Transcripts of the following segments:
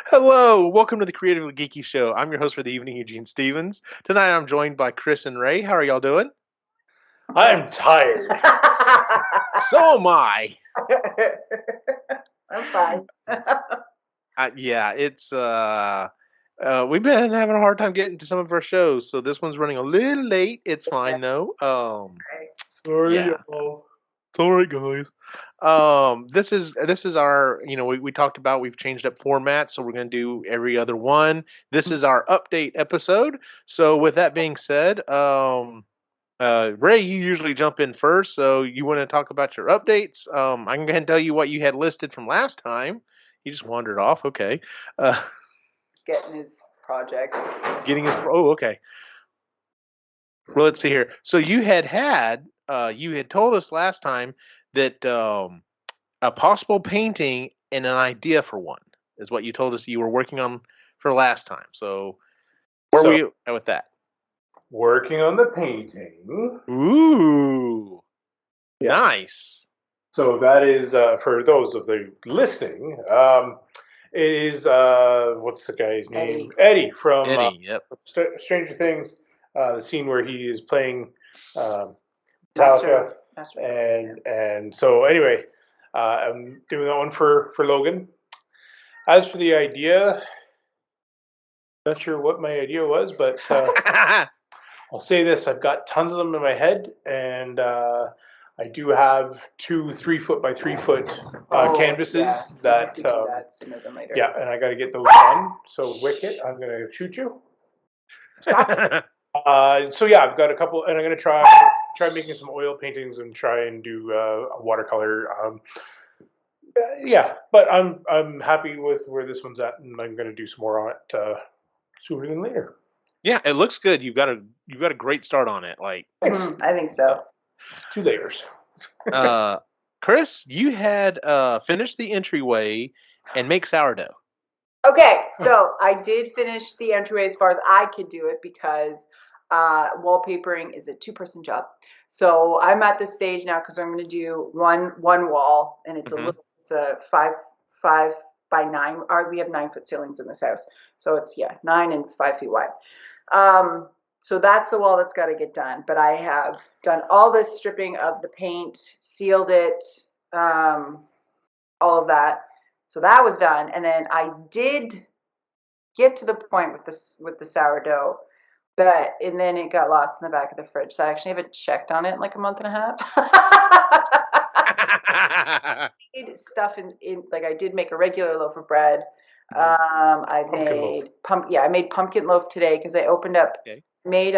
Hello, welcome to the Creatively Geeky Show. I'm your host for the evening, Eugene Stevens. Tonight I'm joined by Chris and Ray. How are y'all doing? I'm tired. So am I. I'm fine. Yeah, it's we've been having a hard time getting to some of our shows, so this one's running a little late. It's fine though. Sorry, Yeah. y'all. It's all right, guys. This is our, we talked about we've changed up formats, so we're going to do every other one. This is our update episode. So with that being said, Ray, you usually jump in first, so you want to talk about your updates. I can go ahead and tell you what you had listed from last time. He just wandered off. Okay. Getting his project. Okay. Well, let's see here. So you had told us last time that a possible painting and an idea for one is what you told us you were working on for last time. So where were you at with that? Working on the painting. Ooh. Yeah. Nice. So that is for those of the listening. It is what's the guy's name? Eddie from Yep. Stranger Things. The scene where he is playing Master Metallica, and so anyway, I'm doing that one for Logan. As for the idea, not sure what my idea was, but I'll say this: I've got tons of them in my head, and I do have 2 3-foot by 3-foot canvases that. Sooner than later. Yeah, and I got to get those done. So Wicket, I'm gonna shoot you. So yeah, I've got a couple, and I'm gonna try making some oil paintings and try and do a watercolor. Yeah, but I'm happy with where this one's at, and I'm gonna do some more on it sooner than later. Yeah, it looks good. You've got a great start on it. Like, I think so. 2 layers. Chris, you had finished the entryway and make sourdough. Okay, so I did finish the entryway as far as I could do it because wallpapering is a 2-person job. So I'm at this stage now because I'm going to do one wall, and it's it's a 5 by 9. We have 9-foot ceilings in this house, so it's 9 and 5 feet wide. So that's the wall that's got to get done. But I have done all this stripping of the paint, sealed it, all of that. So that was done, and then I did get to the point with the sourdough, and then it got lost in the back of the fridge. So I actually haven't checked on it in like a month and a half. I made stuff in like I did make a regular loaf of bread. I made pumpkin loaf today because I opened up. Okay. Made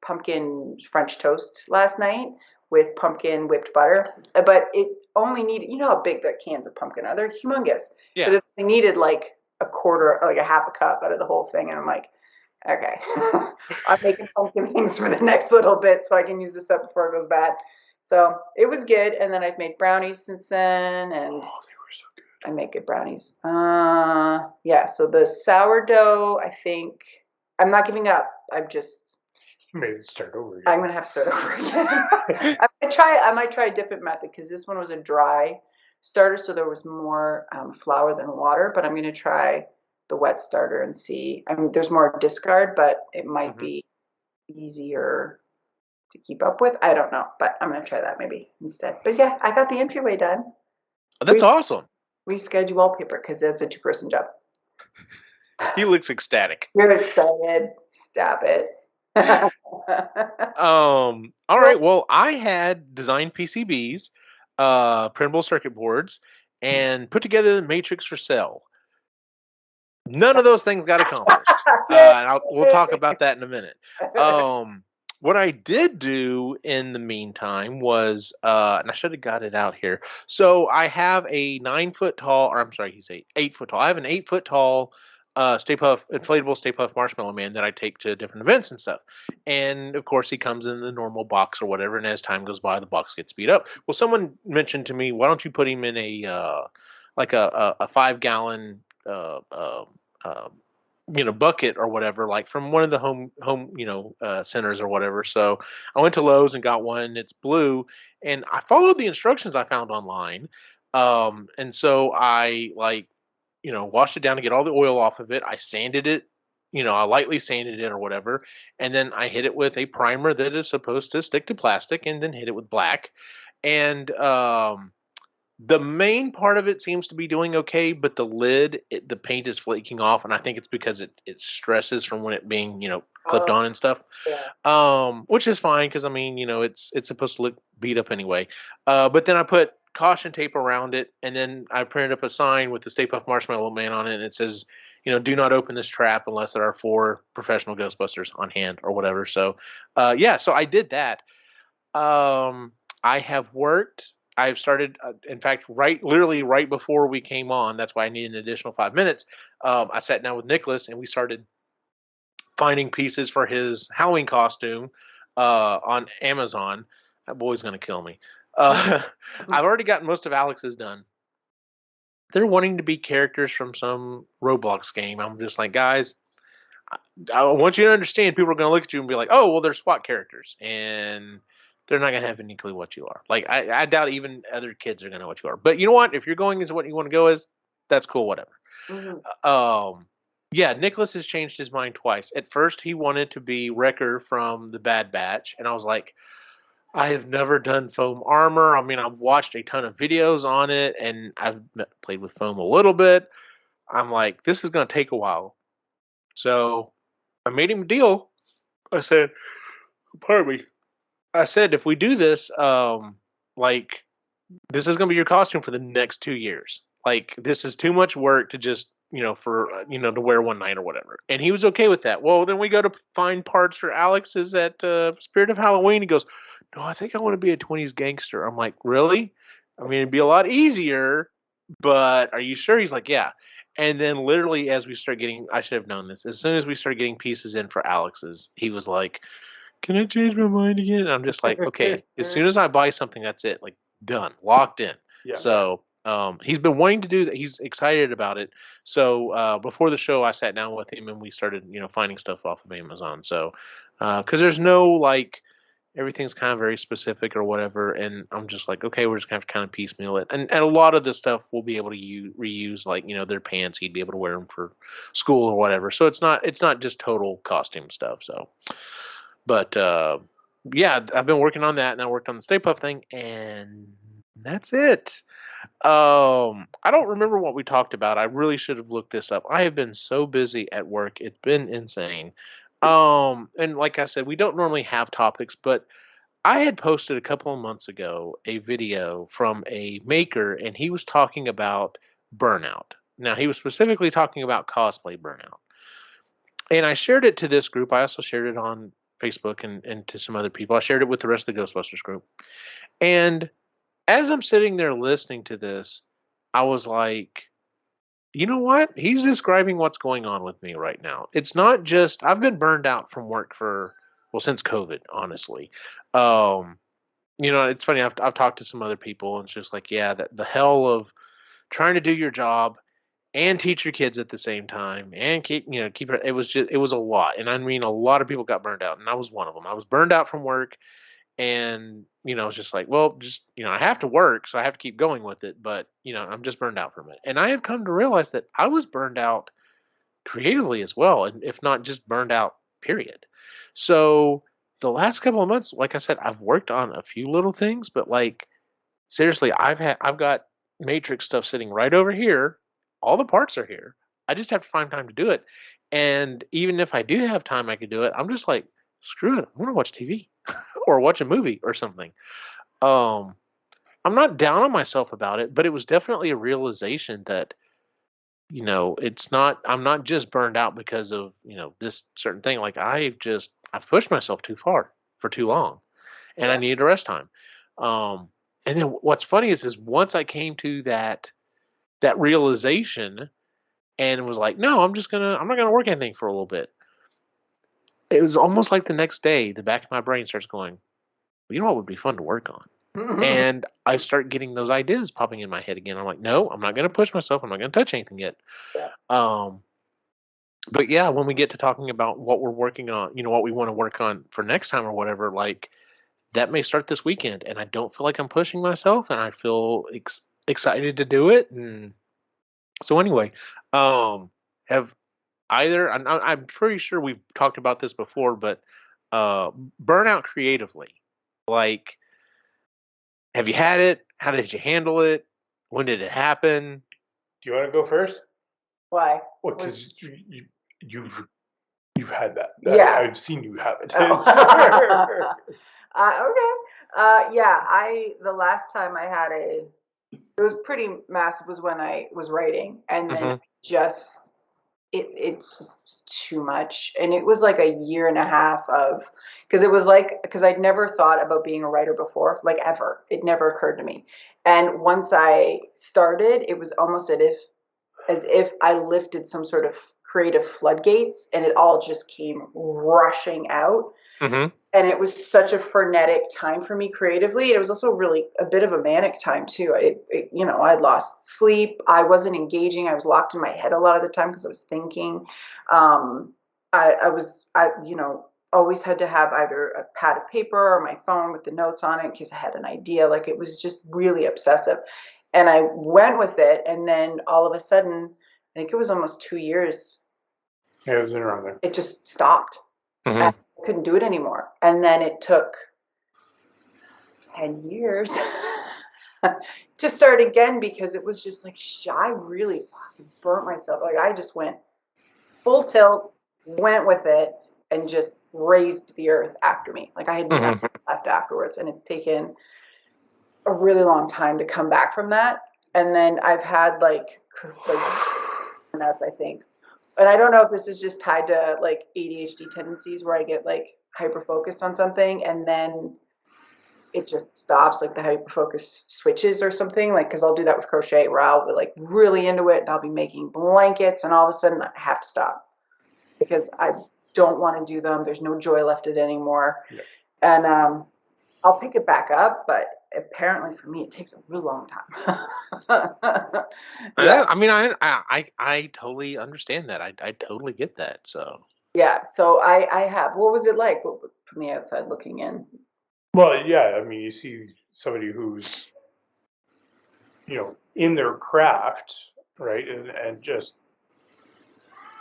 pumpkin French toast last night with pumpkin whipped butter, but it only needed, you know how big the cans of pumpkin are, they're humongous. Yeah. But it needed like a quarter, like a half a cup out of the whole thing, and I'm like, okay, I'm making pumpkin things for the next little bit so I can use this up before it goes bad. So it was good, and then I've made brownies since then, and they were so good. I make good brownies. So the sourdough, I think I'm not giving up. You made it start over again. I'm gonna have to start over again. I might try a different method because this one was a dry starter, so there was more flour than water. But I'm gonna try the wet starter and see. I mean, there's more discard, but it might be easier to keep up with. I don't know, but I'm gonna try that maybe instead. But yeah, I got the entryway done. That's awesome. Reschedule wallpaper because it's a 2-person job. He looks ecstatic. You're excited. Stop it. All right. Well, I had designed PCBs, printable circuit boards, and put together the matrix for sale. None of those things got accomplished. And we'll talk about that in a minute. What I did do in the meantime was, and I should have got it out here. So I have a 9-foot tall, or I'm sorry, he's 8 foot tall. I have an 8-foot tall inflatable Stay Puft Marshmallow Man that I take to different events and stuff. And of course, he comes in the normal box or whatever. And as time goes by, the box gets beat up. Well, someone mentioned to me, why don't you put him in a 5-gallon bucket or whatever, like from one of the home centers or whatever. So I went to Lowe's and got one. It's blue, and I followed the instructions I found online. And so I washed it down to get all the oil off of it. I sanded it, I lightly sanded it or whatever, and then I hit it with a primer that is supposed to stick to plastic, and then hit it with black. And the main part of it seems to be doing okay, but the lid, the paint is flaking off, and I think it's because it stresses from when it being, clipped on and stuff. Yeah. Which is fine because I mean, it's supposed to look beat up anyway. But then I put caution tape around it, and then I printed up a sign with the Stay Puft Marshmallow Man on it, and it says, do not open this trap unless there are 4 professional Ghostbusters on hand or whatever. So, so I did that. I have worked. I've started, in fact, literally right before we came on. That's why I needed an additional 5 minutes. I sat down with Nicholas and we started finding pieces for his Halloween costume on Amazon. That boy's gonna kill me. I've already gotten most of Alex's done. They're wanting to be characters from some Roblox game. I'm just like, guys, I want you to understand. People are going to look at you and be like, "Oh, well, they're SWAT characters," and they're not going to have any clue what you are. Like, I doubt even other kids are going to know what you are. But you know what? If you're going as what you want to go as, that's cool. Whatever. Mm-hmm. Yeah, Nicholas has changed his mind twice. At first, he wanted to be Wrecker from the Bad Batch, and I was like, I have never done foam armor. I mean, I've watched a ton of videos on it, and I've played with foam a little bit. I'm like, this is going to take a while. So I made him a deal. I said, pardon me. I said, if we do this, this is going to be your costume for the next 2 years. Like, this is too much work to just, to wear one night or whatever. And he was okay with that. Well, then we go to find parts for Alex's at Spirit of Halloween. He goes, no, I think I want to be a 20s gangster. I'm like, really? I mean, it'd be a lot easier, but are you sure? He's like, yeah. And then literally as we start getting, I should have known this, as soon as we started getting pieces in for Alex's, he was like, can I change my mind again? And I'm just like, okay, as soon as I buy something, that's it. Like, done, locked in. Yeah. So he's been wanting to do that. He's excited about it. So before the show, I sat down with him and we started, finding stuff off of Amazon. So because there's no everything's kind of very specific or whatever, and I'm just like, okay, we're just gonna have to kind of piecemeal it, and a lot of the stuff we'll be able to reuse, like their pants, he'd be able to wear them for school or whatever. So it's not just total costume stuff. So, but yeah, I've been working on that, and I worked on the Stay Puft thing, and that's it. I don't remember what we talked about. I really should have looked this up. I have been so busy at work; it's been insane. And like I said, we don't normally have topics, but I had posted a couple of months ago a video from a maker, and he was talking about burnout. Now, he was specifically talking about cosplay burnout. And I shared it to this group. I also shared it on Facebook and to some other people. I shared it with the rest of the Ghostbusters group. And as I'm sitting there listening to this, I was like, you know what? He's describing what's going on with me right now. It's not just I've been burned out from work since COVID, honestly. It's funny. I've talked to some other people, and it's just like, yeah, the hell of trying to do your job and teach your kids at the same time and keep it was a lot. And I mean, a lot of people got burned out, and I was one of them. I was burned out from work, and it's just like, well, just I have to work, so I have to keep going with it, but I'm just burned out from it. And I have come to realize that I was burned out creatively as well, and if not just burned out, period. So the last couple of months, like I said, I've worked on a few little things, but seriously, I've got Matrix stuff sitting right over here. All the parts are here. I just have to find time to do it. And even if I do have time I could do it, I'm just like, screw it, I want to watch TV or watch a movie or something. I'm not down on myself about it, but it was definitely a realization that I'm not just burned out because of this certain thing. Like I've pushed myself too far for too long, and I needed a rest time. And then what's funny is once I came to that realization and was like, no, I'm not gonna work anything for a little bit. It was almost like the next day, the back of my brain starts going, well, you know what would be fun to work on? And I start getting those ideas popping in my head again. I'm like, no, I'm not going to push myself. I'm not going to touch anything yet. Yeah. But yeah, when we get to talking about what we're working on, what we want to work on for next time or whatever, like that may start this weekend, and I don't feel like I'm pushing myself, and I feel excited to do it. And so anyway, have either I'm pretty sure we've talked about this before, but burnout creatively, like, have you had it? How did you handle it? When did it happen? Do you want to go first? Why? Well, because you've had that. Yeah. I've seen you have it. Oh. Okay. Yeah. The last time I had it was pretty massive. Was when I was writing, and then Mhm. just it's just too much. And it was like a year and a half of, because I'd never thought about being a writer before, like ever. It never occurred to me. And once I started, it was almost as if I lifted some sort of creative floodgates, and it all just came rushing out. Mhm. And it was such a frenetic time for me creatively. It was also really a bit of a manic time too. I'd lost sleep. I wasn't engaging. I was locked in my head a lot of the time because I was thinking. Um, always had to have either a pad of paper or my phone with the notes on it in case I had an idea. Like, it was just really obsessive. And I went with it. And then all of a sudden, I think it was almost 2 years, Yeah, it was around there. it just stopped. Mhm. I couldn't do it anymore. And then it took 10 years to start again, because it was just like, I really fucking burnt myself. Like, I just went full tilt, went with it, and just raised the earth after me. Like, I had nothing Mhm. left afterwards. And it's taken a really long time to come back from that. And then I've had like burnouts, I think. And I don't know if this is just tied to like ADHD tendencies, where I get like hyper focused on something and then it just stops, like the hyper focus switches or something. Like, because I'll do that with crochet, where I'll be like really into it and I'll be making blankets, and all of a sudden I have to stop because I don't want to do them. There's no joy left in it anymore. Yeah. And I'll pick it back up, but apparently for me it takes a real long time. Yeah. I mean, I totally understand that. I totally get that. So Yeah. So I have. What was it like from the outside looking in? Well, yeah. I mean, you see somebody who's in their craft, right, and just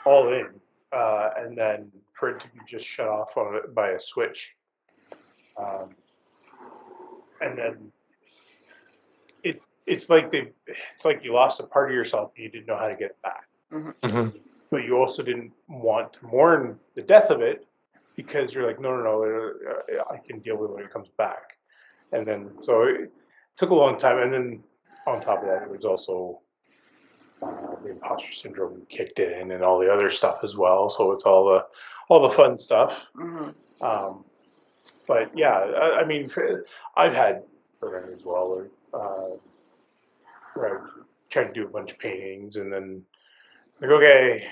all in, and then for it to be just shut off on it by a switch, and then it's like you lost a part of yourself and you didn't know how to get it back. Mhm. But you also didn't want to mourn the death of it because you're like, no, I can deal with it when it comes back. And then so it took a long time, and then on top of that, it was also the imposter syndrome kicked in and all the other stuff as well. So it's all the fun stuff. Mm-hmm. But yeah, I mean, I've had burnout as well, where I tried to do a bunch of paintings and then like, okay,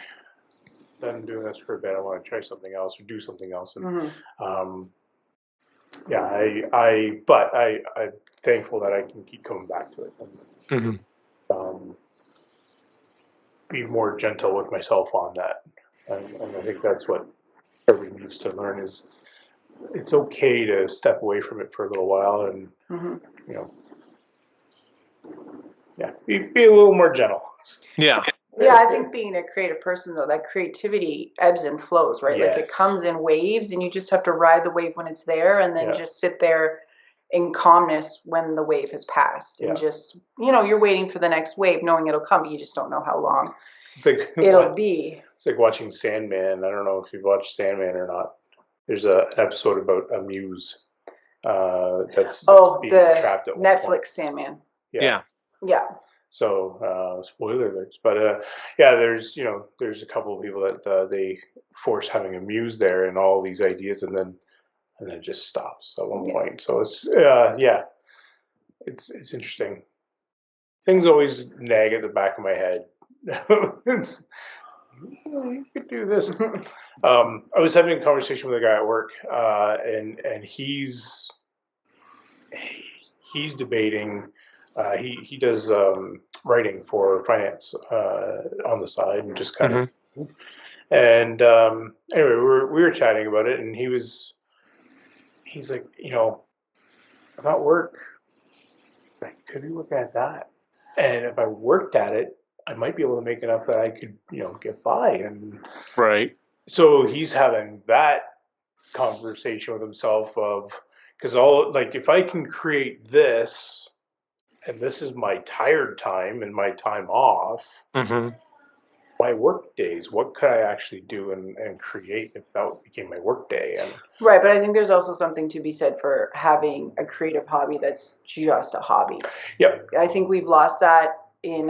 done doing this for a bit. I want to try something else or do something else. And Mm-hmm. yeah, I'm thankful that I can keep coming back to it and Mhm. be more gentle with myself on that. And I think that's what everybody needs to learn is it's okay to step away from it for a little while and Mm-hmm. you know, yeah, be a little more gentle. Yeah. Yeah, I think being a creative person, though, that creativity ebbs and flows, right? Like, it Yes. comes in waves, and you just have to ride the wave when it's there, and then Yeah. just sit there in calmness when the wave has passed, and Yeah. just, you're waiting for the next wave, knowing it'll come, but you just don't know how long It's like it'll be. It's like watching Sandman. I don't know if you've watched Sandman or not. There's an episode about a muse that's being The trapped at one Netflix point. Sandman. Yeah. Yeah. So spoiler alerts, but yeah, there's a couple of people that they force having a muse there and all these ideas, and then it just stops at one Yeah. point. So it's yeah, it's interesting. Things always nag at the back of my head. You could do this. I was having a conversation with a guy at work, and he's debating. He does writing for finance on the side, and just kind of And anyway, we were chatting about it, and he's like, I'm at work. I could be looking at that, and if I worked at it, I might be able to make enough that I could, get by. And Right. so he's having that conversation with himself of, because if I can create this, and this is my tired time and my time off, Mm-hmm. my work days, what could I actually do and create if that became my work day? And Right, but I think there's also something to be said for having a creative hobby that's just a hobby. yep, I think we've lost that in.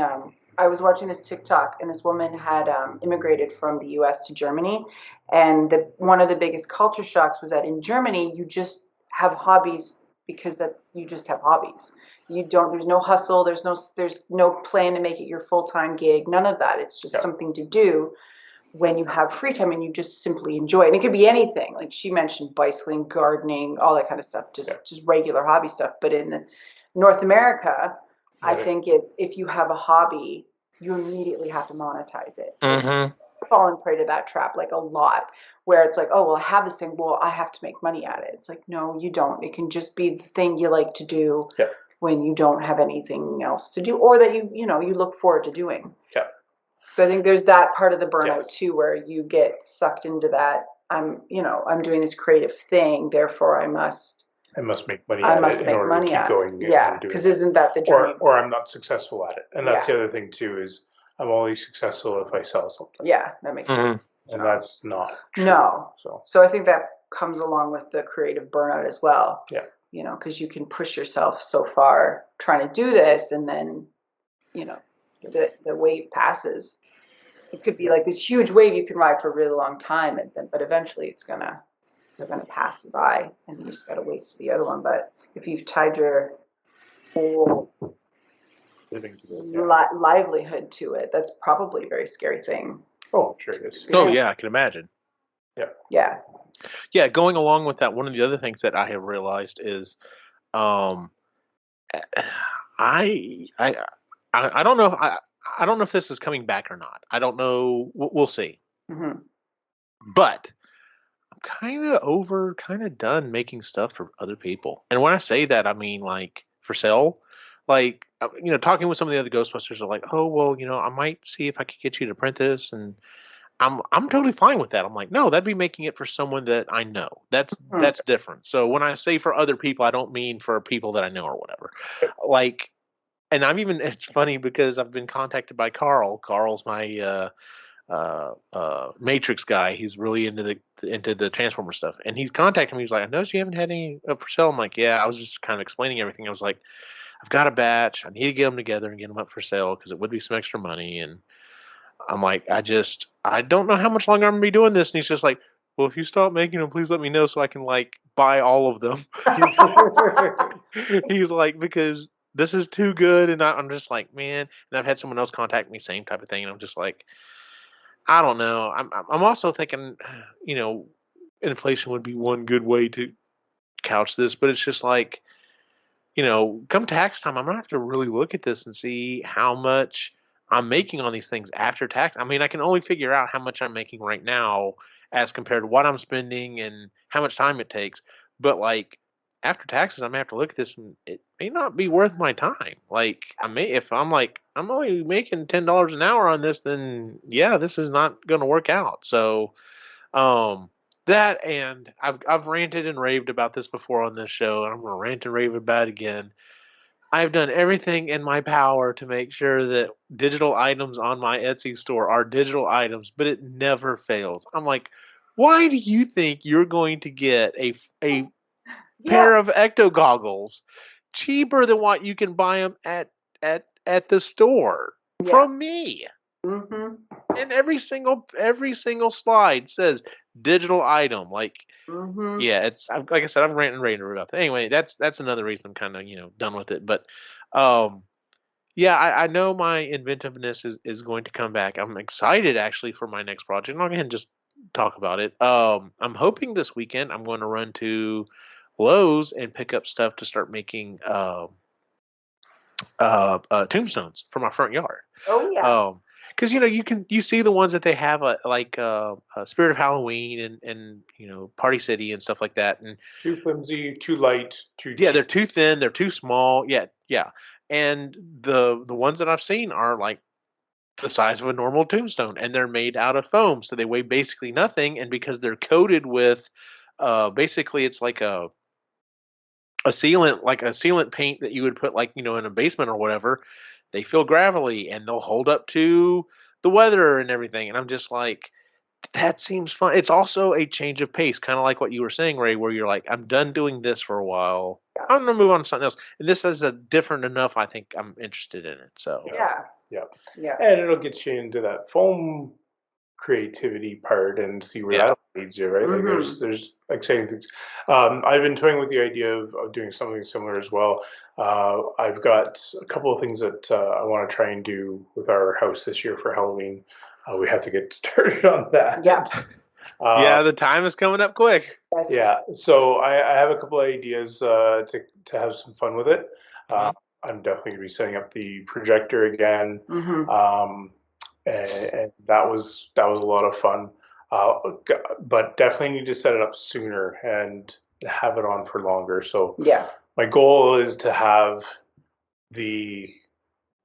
I was watching this TikTok, and this woman had immigrated from the U.S. to Germany, and one of the biggest culture shocks was that in Germany you just have hobbies because you just have hobbies. You don't. There's no hustle. There's no plan to make it your full-time gig. None of that. It's just yep, something to do when you have free time and you just simply enjoy it. And it could be anything. Like she mentioned, bicycling, gardening, all that kind of stuff, just regular hobby stuff. But in North America, I think it's if you have a hobby, you immediately have to monetize it. Mm-hmm. Fallen prey to that trap like a lot, where it's like, oh well, I have this thing, well, I have to make money at it. It's like, no, you don't. It can just be the thing you like to do yep, when you don't have anything else to do, or that you look forward to doing. yep. So I think there's that part of the burnout Yes. too, where you get sucked into that. I'm doing this creative thing, therefore I must make money I at must it in make order money to keep at going it. Yeah, and doing because it. isn't that the journey? Or I'm not successful at it. And that's Yeah. the other thing too, is I'm only successful if I sell something. Yeah, that makes sense. Mm-hmm. And that's not true. No. So So I think that comes along with the creative burnout as well. yeah. Because you can push yourself so far trying to do this, and then, the wave passes. It could be like this huge wave you can ride for a really long time, but eventually it's gonna pass you by, and you just gotta wait for the other one. But if you've tied your whole Living to it. livelihood to it, that's probably a very scary thing. Oh, I'm sure it is. Oh yeah, I can imagine. Yeah. Yeah, going along with that, one of the other things that I have realized is, um, I I I don't know. I don't know if this is coming back or not. I don't know. We'll see. Mm-hmm. But I'm kind of done making stuff for other people. And when I say that, I mean like for sale. Like talking with some of the other Ghostbusters are like, oh well, I might see if I could get you to print this, and I'm totally fine with that. I'm like, no, that'd be making it for someone that I know. That's different. So when I say for other people, I don't mean for people that I know or whatever. Like, and it's funny because I've been contacted by Carl. Carl's my Matrix guy. He's really into the Transformer stuff, and he's contacted me. He's like, I noticed you haven't had any for sale. I'm like, yeah. I was just kind of explaining everything. I was like, I've got a batch. I need to get them together and get them up for sale because it would be some extra money. And I'm like, I don't know how much longer I'm gonna be doing this. And he's just like, well, if you stop making them, please let me know so I can like buy all of them. He's like, because this is too good. And I'm just like, man. And I've had someone else contact me, same type of thing. And I'm just like, I don't know. I'm also thinking, inflation would be one good way to couch this, but it's just like, come tax time, I'm gonna have to really look at this and see how much I'm making on these things after tax. I mean, I can only figure out how much I'm making right now as compared to what I'm spending and how much time it takes. But like after taxes, I'm gonna have to look at this and it may not be worth my time. Like if I'm like I'm only making $10 an hour on this, then yeah, this is not gonna work out. So um, that and I've ranted and raved about this before on this show, and I'm gonna rant and rave about it again. I've done everything in my power to make sure that digital items on my Etsy store are digital items, but it never fails. I'm like, why do you think you're going to get a pair of Ecto goggles cheaper than what you can buy them at the store from me? Mm-hmm. And every single slide says digital item. Like, yeah, like I said, I've ranted and raved about that. Anyway, that's another reason I'm kind of done with it. But yeah, I know my inventiveness is going to come back. I'm excited actually for my next project. And I'll go ahead and just talk about it. I'm hoping this weekend I'm going to run to Lowe's and pick up stuff to start making tombstones for my front yard. Oh yeah. because you see the ones that they have like Spirit of Halloween and Party City and stuff like that, and Too flimsy, too light, too yeah, cheap. they're too thin, they're too small. Yeah, and the ones that I've seen are like the size of a normal tombstone, and they're made out of foam, so they weigh basically nothing, and because they're coated with basically it's like a sealant, like a sealant paint that you would put like in a basement or whatever. They feel gravelly and they'll hold up to the weather and everything, and I'm just like, that seems fun. It's also a change of pace, kind of like what you were saying, Ray, where you're like, I'm done doing this for a while, I'm gonna move on to something else, and this is a different enough, I think I'm interested in it. So Yeah. And it'll get you into that foam creativity part and see where Yeah. that leads you, right? Like Mhm. there's exciting things. I've been toying with the idea of doing something similar as well. I've got a couple of things that I want to try and do with our house this year for Halloween. We have to get started on that. Yeah. Uh, yeah, the time is coming up quick. Yes. yeah, so I have a couple of ideas to have some fun with it. Mhm. I'm definitely going to be setting up the projector again. Mhm. And that was a lot of fun. But definitely need to set it up sooner and have it on for longer. So Yeah. my goal is to have the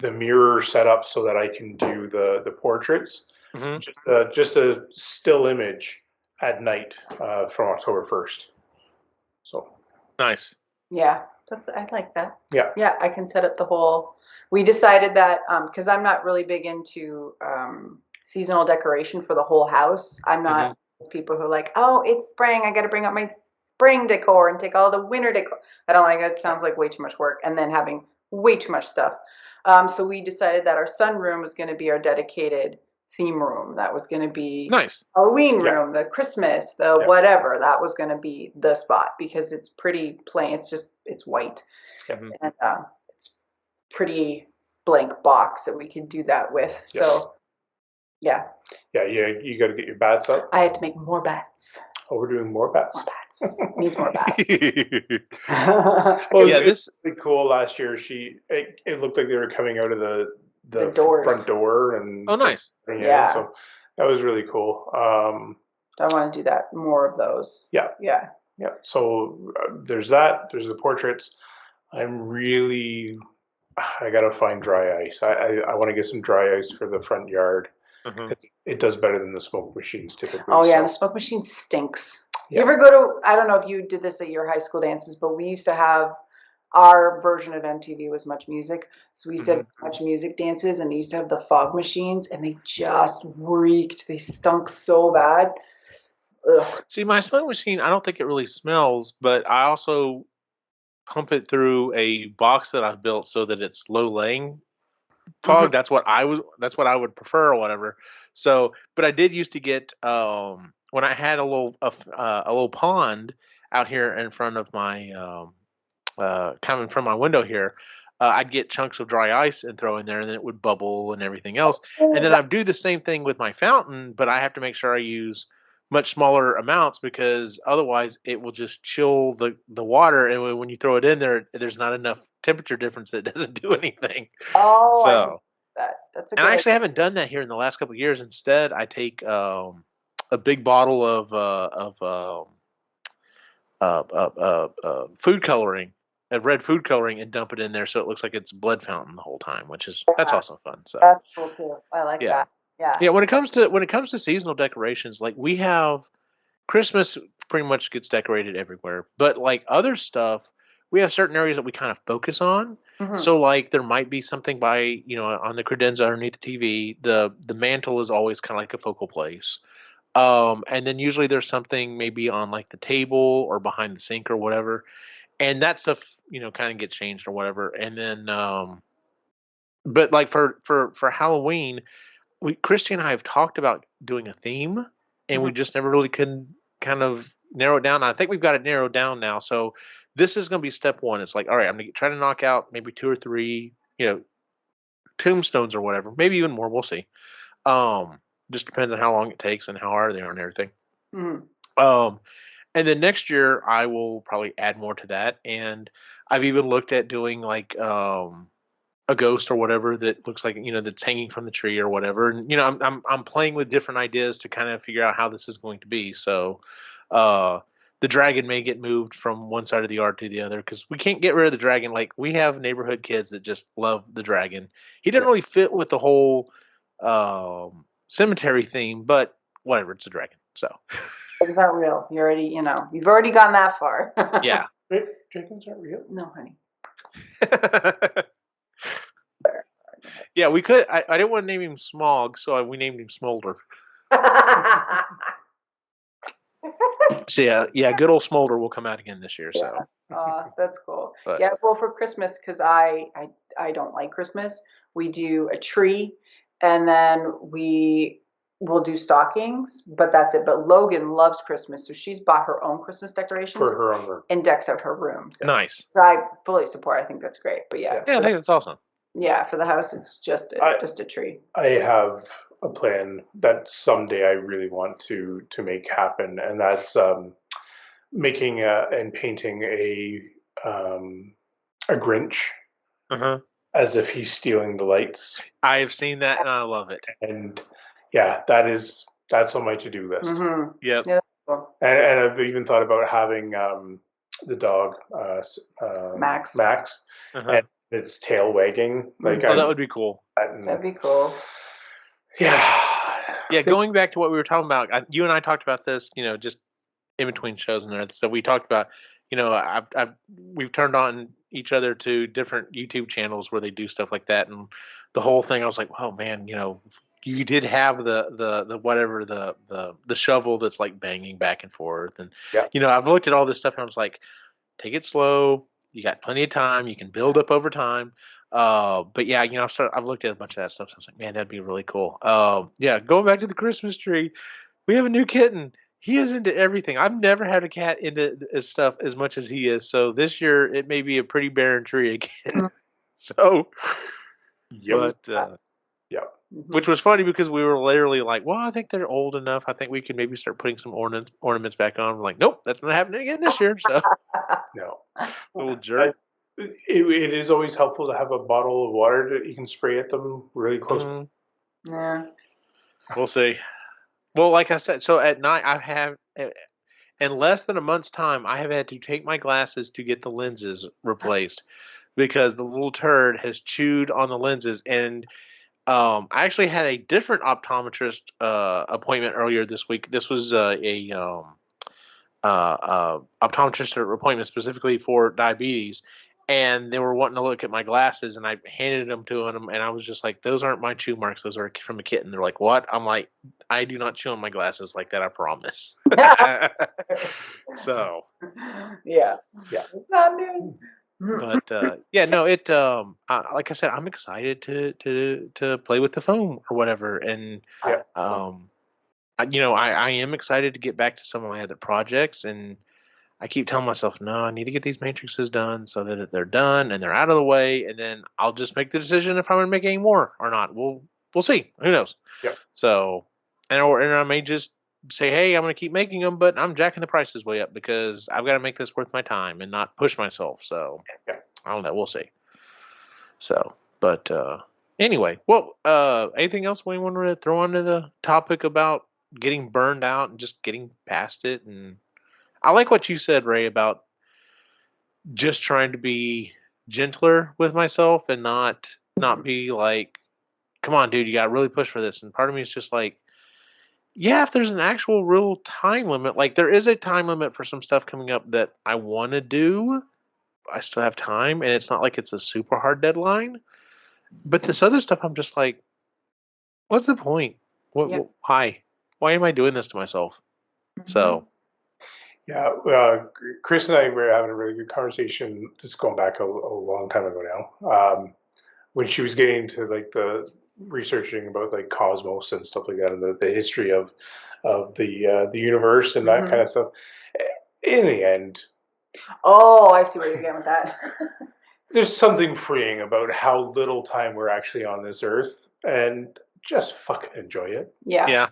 mirror set up so that I can do the portraits, Mhm. just a still image at night from October 1st. So Nice. Yeah. I like that. yeah, Yeah, I can set up the whole. We decided that because I'm not really big into seasonal decoration for the whole house. I'm not Mhm. those people who are like, oh, it's spring. I got to bring up my spring decor and take all the winter decor. I don't like that. It sounds like way too much work, and then having way too much stuff. So we decided that our sunroom was going to be our dedicated theme room. That was going to be Nice. Halloween Yeah. room, the Christmas, the Yeah. whatever. That was going to be the spot because it's pretty plain. It's white, Mhm. and it's pretty blank box that we can do that with. Yes. So yeah, You got to get your bats up. I had to make more bats. Oh, we're doing more bats. More bats. Needs more bats. Well, Yeah, it's really cool. Last year, it looked like they were coming out of The doors. front door and Oh, nice. Yeah. So that was really cool. I want to do that. More of those. Yeah. Yeah. Yeah. So there's that. There's the portraits. I gotta find dry ice. I want to get some dry ice for the front yard. Mhm. It does better than the smoke machines typically. Oh yeah, so. the smoke machine stinks. Yeah. You ever go to? I don't know if you did this at your high school dances, but we used to have our version of MTV was Much Music, so we used to have Much Music dances, and they used to have the fog machines, and they just reeked. They stunk so bad. Ugh. See, my smoke machine, I don't think it really smells, but I also pump it through a box that I've built so that it's low laying fog. That's what I would prefer or whatever. So, but I did used to get when I had a little pond out here in front of my coming from my window here. I'd get chunks of dry ice and throw in there, and then it would bubble and everything else. And then I do the same thing with my fountain, but I have to make sure I use much smaller amounts because otherwise it will just chill the water. And when you throw it in there, there's not enough temperature difference that it doesn't do anything. Oh, I So, that's a and I good actually idea. haven't done that here in the last couple of years. Instead, I take a big bottle of food coloring, red food coloring, and dump it in there so it looks like it's a blood fountain the whole time, that's Yeah, also fun. So that's cool too. I like yeah, that. Yeah. yeah. When it comes to seasonal decorations, like we have Christmas pretty much gets decorated everywhere, but like other stuff, we have certain areas that we kind of focus on. Mhm. So like there might be something by on the credenza underneath the TV. The mantle is always kind of like a focal place. And then usually there's something maybe on like the table or behind the sink or whatever, and that stuff kind of gets changed or whatever. And then but like for Halloween, we Christy and I have talked about doing a theme, and we Mhm. just never really couldn't kind of narrow it down. I think we've got it narrowed down now. So this is going to be step one. It's like, all right, I'm going to try to knock out maybe two or three tombstones or whatever, maybe even more. We'll see. Just depends on how long it takes and how hard they are and everything. Mhm. um And then next year, I will probably add more to that. And I've even looked at doing like a ghost or whatever that looks like, that's hanging from the tree or whatever. And I'm playing with different ideas to kind of figure out how this is going to be. So the dragon may get moved from one side of the yard to the other because we can't get rid of the dragon. Like, we have neighborhood kids that just love the dragon. He didn't really fit with the whole cemetery theme, but whatever, it's a dragon. So It's not real. You've already gone that far. yeah. Dragons aren't real. No, honey. Yeah, we could. I didn't want to name him Smog, so we named him Smolder. So yeah, good old Smolder will come out again this year. So that's cool. But- Yeah, well, for Christmas, because I don't like Christmas, we do a tree, and then we will do stockings, but that's it. But Logan loves Christmas, so she's bought her own Christmas decorations For her own room. and decks out her room. nice. So I fully support. I think that's great. But Yeah, I think that's awesome. yeah, for the house, it's just a tree. I have a plan that someday I really want to make happen, and that's making and painting a Grinch as if he's stealing the lights. I have seen that and I love it. And yeah, that's on my to-do list. Mm-hmm. Yep. Yeah. Cool. And I've even thought about having the dog Max. And its tail wagging. Like, that would be cool. That'd be cool. Yeah, going back to what we were talking about, you and I talked about this, just in between shows and everything. So we talked about, we've turned on each other to different YouTube channels where they do stuff like that, and the whole thing. I was like, oh man, you did have the whatever the shovel that's like banging back and forth, and I've looked at all this stuff and I was like, take it slow. You got plenty of time. You can build up over time. But yeah, I've looked at a bunch of that stuff. So I was like, man, that'd be really cool. Yeah, going back to the Christmas tree, we have a new kitten. He is into everything. I've never had a cat into stuff as much as he is. So this year it may be a pretty barren tree again. So, which was funny because we were literally like, well, I think they're old enough. I think we can maybe start putting some ornaments back on. We're like, nope, that's not happening again this year. So, no, little jerk. It is always helpful to have a bottle of water that you can spray at them really close. Yeah. We'll see. Well, like I said, so at night I have, in less than a month's time, I have had to take my glasses to get the lenses replaced because the little turd has chewed on the lenses. And I actually had a different optometrist appointment earlier this week. This was a optometrist appointment specifically for diabetes. And they were wanting to look at my glasses, and I handed them to them, and I was just like, those aren't my chew marks. Those are from a kitten. They're like, what? I'm like, I do not chew on my glasses like that, I promise. So. Yeah. It's not new. But, yeah, no, like I said, I'm excited to play with the foam or whatever. And, I am excited to get back to some of my other projects, and I keep telling myself, no, I need to get these matrices done so that they're done and they're out of the way, and then I'll just make the decision if I'm going to make any more or not. We'll see. Who knows? Yeah. So, and I may just say, hey, I'm going to keep making them, but I'm jacking the prices way up because I've got to make this worth my time and not push myself. So, I don't know. We'll see. So, but anyway, well, anything else we want to throw onto the topic about getting burned out and just getting past it? And I like what you said, Ray, about just trying to be gentler with myself and not be like, come on, dude, you got to really push for this. And part of me is just like, yeah, if there's an actual real time limit, like there is a time limit for some stuff coming up that I want to do. I still have time, and it's not like it's a super hard deadline. But this other stuff, I'm just like, what's the point? Why am I doing this to myself? So. Yeah, Chris and I were having a really good conversation, just going back a long time ago now, when she was getting into like the researching about like cosmos and stuff like that, and the history of the universe and that kind of stuff. In the end, I see where you're getting with that. There's something freeing about how little time we're actually on this earth, and just fucking enjoy it. Yeah.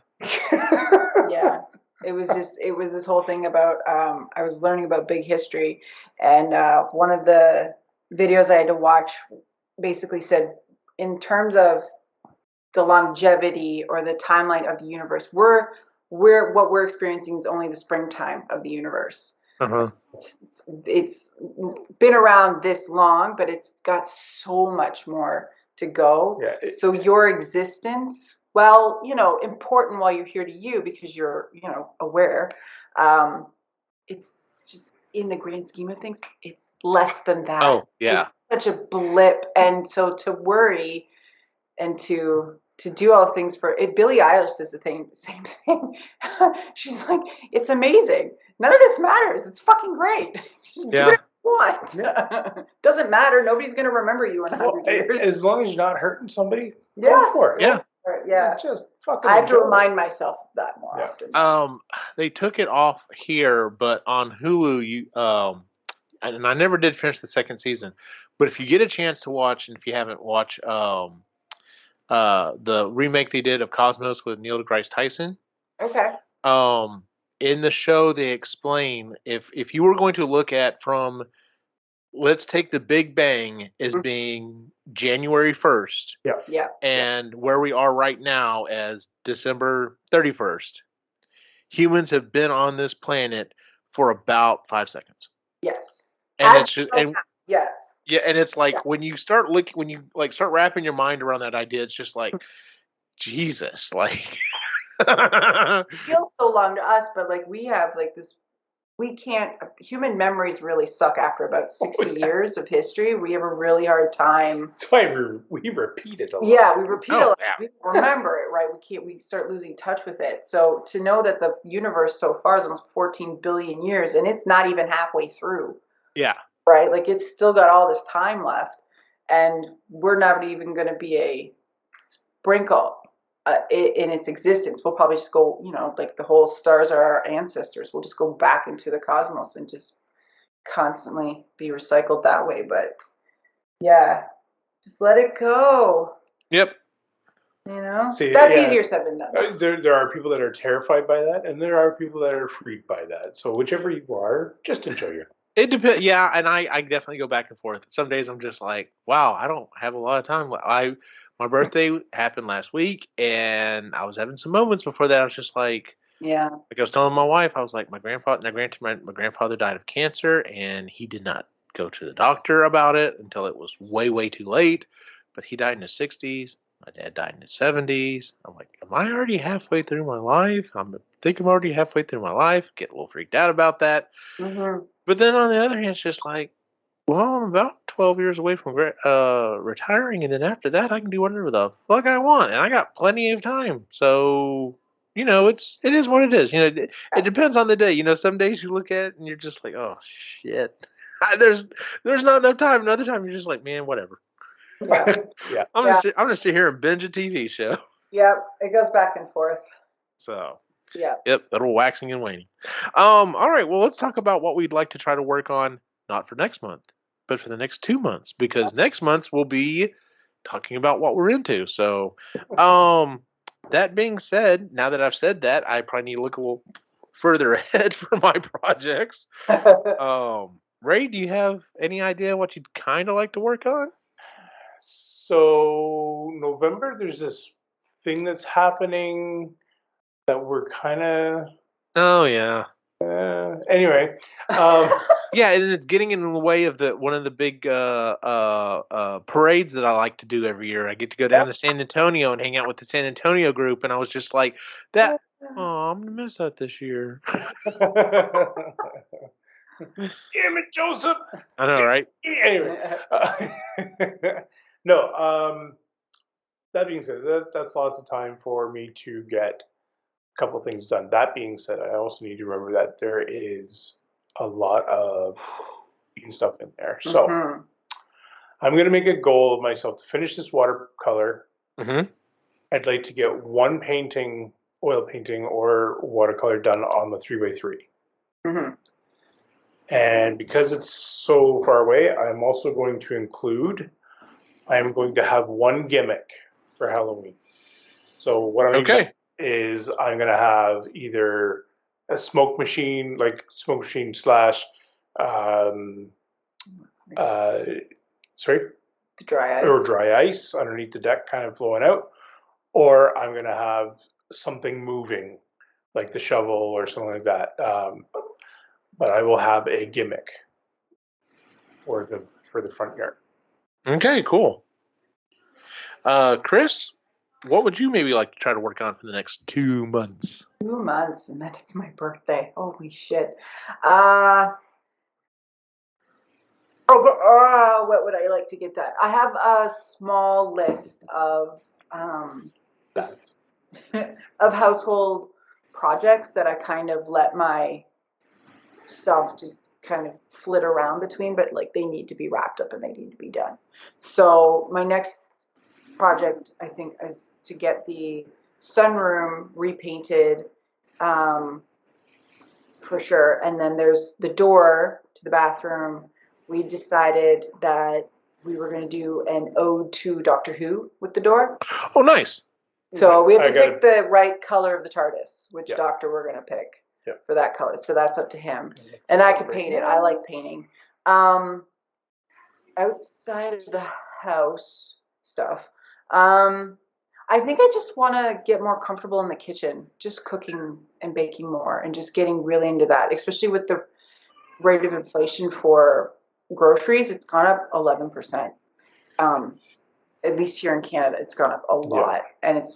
It was this whole thing about, I was learning about big history, and one of the videos I had to watch basically said, in terms of the longevity or the timeline of the universe, what we're experiencing is only the springtime of the universe. Uh-huh. It's been around this long, but it's got so much more to go. Yeah, so your existence, well, important while you're here to you because you're, aware. It's just in the grand scheme of things, it's less than that. Oh, yeah. It's such a blip, and so to worry and to do all things for it. Billie Eilish does the same thing. She's like, it's amazing. None of this matters. It's fucking great. Just do whatever you want. Yeah. Doesn't matter. Nobody's gonna remember you in 100 years. As long as you're not hurting somebody, yes, go for it. Yeah. Yeah. Just fucking I have to enjoy it. remind myself of that more often. They took it off here, but on Hulu, and I never did finish the second season, but if you get a chance to watch, and if you haven't watched, the remake they did of Cosmos with Neil deGrasse Tyson. Okay. In the show, they explain if you were going to look at from, let's take the Big Bang as being January 1st. Yeah. And where we are right now as December 31st. Humans have been on this planet for about 5 seconds. Yes. And it's just, yes. Yeah, and it's like when you start start wrapping your mind around that idea, it's just like, Jesus, like. It feels so long to us, but like we have like this, we can't, human memories really suck after about 60 years of history. We have a really hard time. That's why we repeat it a lot. Yeah, we repeat it a lot. Yeah. We remember it, right? We start losing touch with it. So to know that the universe so far is almost 14 billion years and it's not even halfway through. Yeah. Right? Like it's still got all this time left, and we're not even going to be a sprinkle in its existence. We'll probably just go, like the whole stars are our ancestors. We'll just go back into the cosmos and just constantly be recycled that way. But yeah, just let it go. Yep. See, that's easier said than done. There are people that are terrified by that, and there are people that are freaked by that. So whichever you are, just enjoy it. It depends. Yeah, and I definitely go back and forth. Some days I'm just like, wow, I don't have a lot of time. My birthday happened last week, and I was having some moments before that. I was just like, yeah. Like I was telling my wife, I was like, my grandfather died of cancer, and he did not go to the doctor about it until it was way, way too late. But he died in his 60s. My dad died in his 70s. I'm like, am I already halfway through my life? I think I'm already halfway through my life. Get a little freaked out about that. Mm-hmm. But then on the other hand, it's just like, well, I'm about 12 years away from retiring, and then after that, I can do whatever the fuck I want, and I got plenty of time. So, it is what it is. It depends on the day. Some days you look at it and you're just like, oh shit, there's not enough time. Another time you're just like, man, whatever. Yeah. Yeah. I'm gonna sit here and binge a TV show. Yep. It goes back and forth. So. Yeah. Yep, little waxing and waning. All right, well, let's talk about what we'd like to try to work on, not for next month, but for the next 2 months, because next month we'll be talking about what we're into. So, that being said, now that I've said that, I probably need to look a little further ahead for my projects. Ray, do you have any idea what you'd kind of like to work on? So November, there's this thing that's happening that we're kind of. Oh yeah. Anyway. Yeah, and it's getting in the way of one of the big parades that I like to do every year. I get to go down to San Antonio and hang out with the San Antonio group, and I was just like, I'm gonna miss that this year. Damn it, Joseph! I know, right? Anyway, no. That being said, that's lots of time for me to get a couple things done. That being said, I also need to remember that there is a lot of stuff in there. So I'm going to make a goal of myself to finish this watercolor. Mm-hmm. I'd like to get one painting, oil painting or watercolor done on the 3x3. Mm-hmm. And because it's so far away, I'm also going to include, I'm going to have one gimmick for Halloween. So what I'm going to is I'm going to have either a smoke machine slash, sorry? The dry ice. or dry ice underneath the deck kind of flowing out, or I'm going to have something moving like the shovel or something like that. But I will have a gimmick for the front yard. Okay, cool. Chris, what would you maybe like to try to work on for the next 2 months? 2 months, and then it's my birthday. Holy shit. What would I like to get done? I have a small list of just of household projects that I kind of let myself just kind of flit around between, but like they need to be wrapped up and they need to be done. So my next project, I think, is to get the sunroom repainted, for sure. And then there's the door to the bathroom. We decided that we were going to do an ode to Doctor Who with the door. Oh, nice. So we have to I gotta- pick the right color of the TARDIS, which Yeah. doctor we're going to pick Yeah. for that color. So that's up to him. And I could paint it. I like painting. Outside of the house stuff, I think I just want to get more comfortable in the kitchen, just cooking and baking more and just getting really into that, especially with the rate of inflation for groceries. It's gone up 11%. At least here in Canada, it's gone up a lot, and it's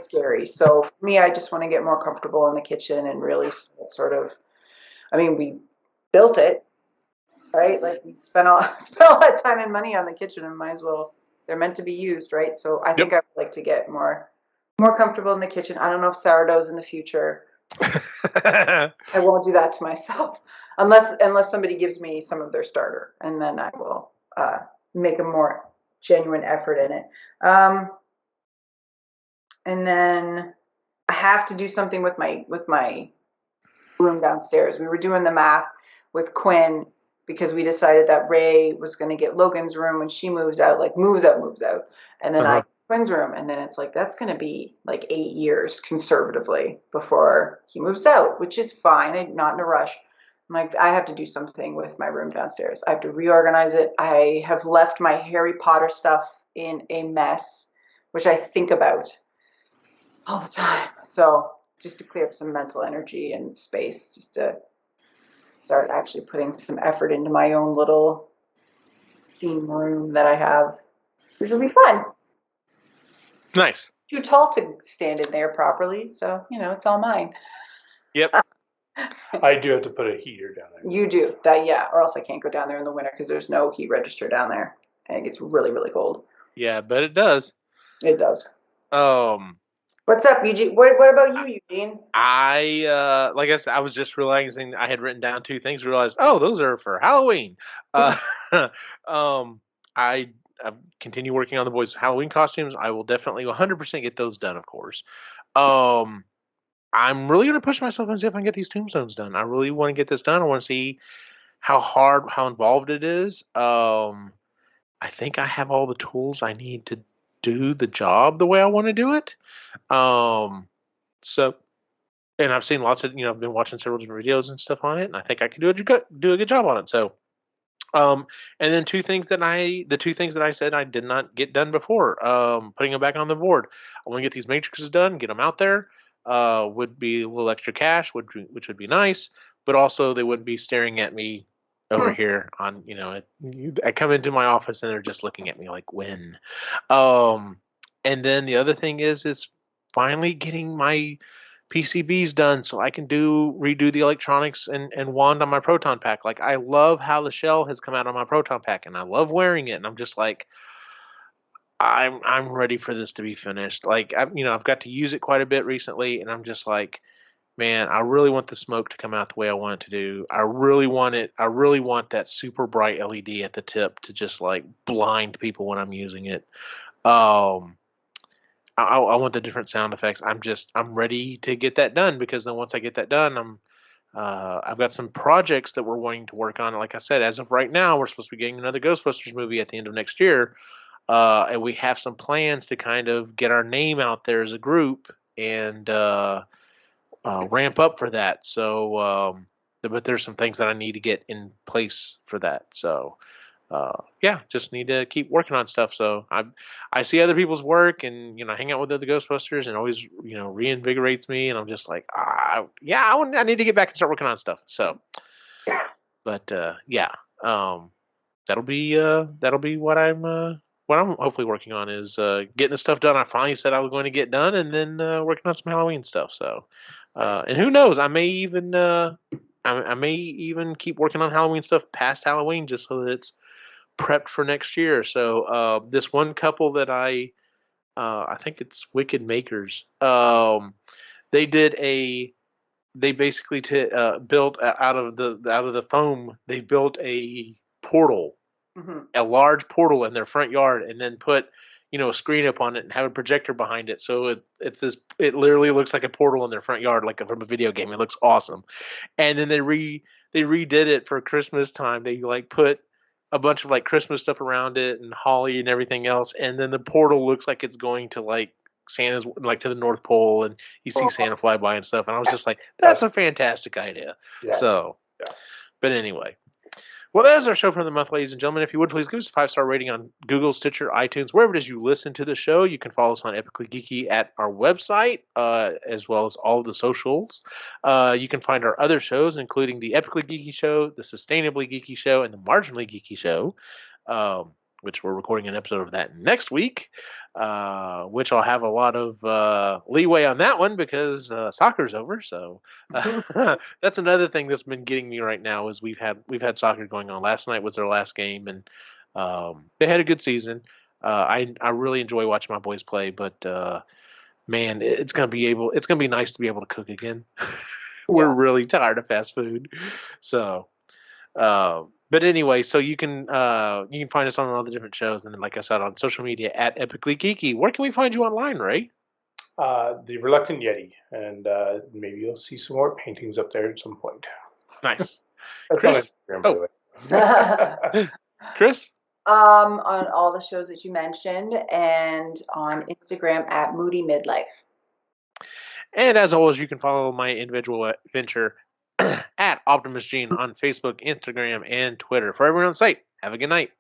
scary. So for me, I just want to get more comfortable in the kitchen and really sort of, I mean, we built it, right? Like we spent all that time and money on the kitchen, and might as well, they're meant to be used, right? So I think I would like to get more comfortable in the kitchen. I don't know if sourdough's in the future. I won't do that to myself unless somebody gives me some of their starter, and then I will make a more genuine effort in it. And then I have to do something with my room downstairs. We were doing the math with Quinn because we decided that Ray was going to get Logan's room when she moves out, and then I get Quinn's room, and then it's like that's going to be like 8 years conservatively before he moves out, which is fine. I'm not in a rush. I'm like, I have to do something with my room downstairs. I have to reorganize it. I have left my Harry Potter stuff in a mess, which I think about all the time. So just to clear up some mental energy and space, just to start actually putting some effort into my own little theme room that I have, which will be fun. Nice. Too tall to stand in there properly, so it's all mine. Yep. I do have to put a heater down there. You do that, yeah, or else I can't go down there in the winter because there's no heat register down there, and it gets really, really cold. Yeah, but it does. It does. What's up, Eugene? What about you, Eugene? I like I said, I was just realizing I had written down 2 things. Realized, oh, those are for Halloween. I continue working on the boys' Halloween costumes. I will definitely 100% get those done, of course. I'm really going to push myself and see if I can get these tombstones done. I really want to get this done. I want to see how involved it is. I think I have all the tools I need to do the job the way I want to do it. So, and I've seen lots of, I've been watching several different videos and stuff on it, and I think I can do a good job on it. So, and then the 2 things that I said I did not get done before, putting them back on the board. I want to get these matrices done, get them out there. Would be a little extra cash, which would be nice, but also they wouldn't be staring at me over here on, I come into my office and they're just looking at me like, when? And then the other thing is finally getting my PCBs done so I can redo the electronics and wand on my proton pack. Like, I love how the shell has come out on my proton pack, and I love wearing it, and I'm just like, I'm ready for this to be finished. Like, I've got to use it quite a bit recently, and I'm just like, man, I really want the smoke to come out the way I want it to do. I really want it. I really want that super bright LED at the tip to just like blind people when I'm using it. I want the different sound effects. I'm ready to get that done, because then once I get that done, I've got some projects that we're wanting to work on. Like I said, as of right now, we're supposed to be getting another Ghostbusters movie at the end of next year. And we have some plans to kind of get our name out there as a group and ramp up for that. So, but there's some things that I need to get in place for that. So, yeah, just need to keep working on stuff. So I see other people's work, and hang out with other Ghostbusters, and always reinvigorates me. And I'm just like, yeah, I need to get back and start working on stuff. So, but yeah, that'll be what I'm hopefully working on is getting the stuff done I finally said I was going to get done, and then working on some Halloween stuff. So, and who knows, I may even I may even keep working on Halloween stuff past Halloween just so that it's prepped for next year. So this one couple that I think it's Wicked Makers. They did they basically built out of the foam. They built a portal, a large portal in their front yard, and then put a screen up on it and have a projector behind it. So it literally looks like a portal in their front yard, like from a video game. It looks awesome. And then they redid it for Christmas time. They put a bunch of Christmas stuff around it and holly and everything else, and then the portal looks like it's going to Santa's to the North Pole, and you see Santa fly by and stuff. And I was just like, that's a fantastic idea. Yeah. So, but anyway. Well, that is our show for the month, ladies and gentlemen. If you would, please give us a 5-star rating on Google, Stitcher, iTunes, wherever it is you listen to the show. You can follow us on Epically Geeky at our website, as well as all of the socials. You can find our other shows, including the Epically Geeky Show, the Sustainably Geeky Show, and the Marginally Geeky Show, which we're recording an episode of that next week, which I'll have a lot of leeway on that one because soccer's over. So that's another thing that's been getting me right now is we've had soccer going on. Last night was their last game, and they had a good season. I really enjoy watching my boys play, but man, it's gonna be nice to be able to cook again. We're really tired of fast food, so. But anyway, so you can find us on all the different shows, and then, like I said, on social media at Epically Geeky. Where can we find you online, Ray? The Reluctant Yeti, and maybe you'll see some more paintings up there at some point. Nice. That's Chris? on Instagram, by the way. Chris? On all the shows that you mentioned, and on Instagram at Moody Midlife. And as always, you can follow my individual venture at Optimus Gene on Facebook, Instagram, and Twitter. For everyone on site, have a good night.